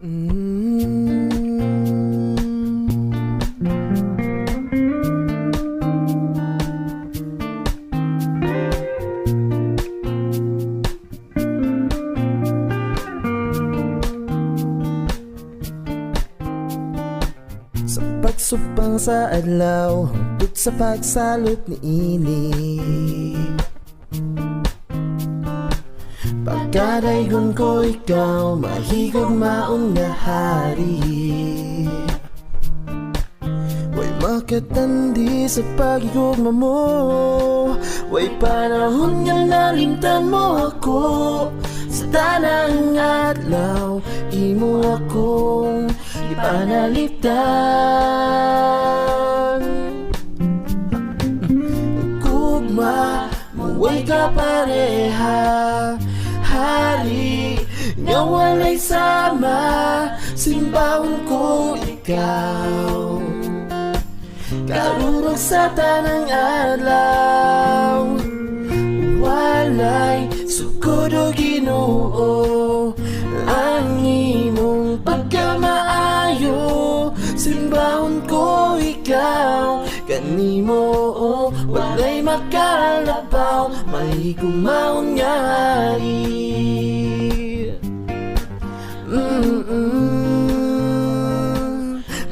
Sa pagsupang sa adlaw, hangtod sa pagsalot ni init, pagkadaygon ko ikaw, mahigog maong nga hari. Way makatandi sa pagigugma mo, way panahon nga nalimtan mo ako. Sa tanang adlaw, imo akong ipanalitan. Gugma, muway ka pareha, hari nga walay sama, simbahon ko ikaw. Karurog sa tanang adlaw, walay sugod o Ginoo, ang imong pagkamaayo, simbahon ko ikaw. Kanimo walay makalabaw, mahigumaon nga hari.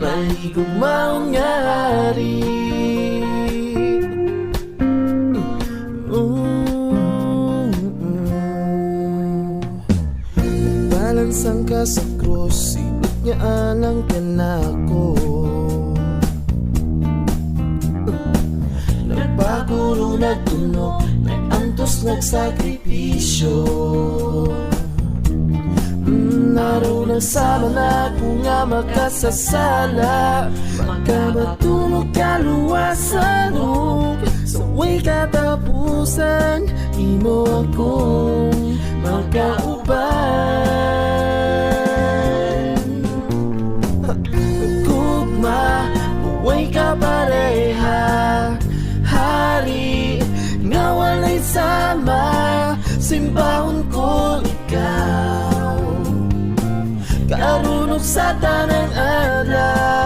Mahigumaon nga hari. Balansang ka sa krus, silot niya alang ka na ko. Nagpaguro, nagtunog, nagantos, nagsakripisyo. Naroon ang sama na kung nga makasasala, makamatulog kaluwasan o sa way katapusan, imo akong magkauban. Gugma, way ka pareha, hari nga walay sama, simbahon ko ikaw. Karunok sa tanang adlaw,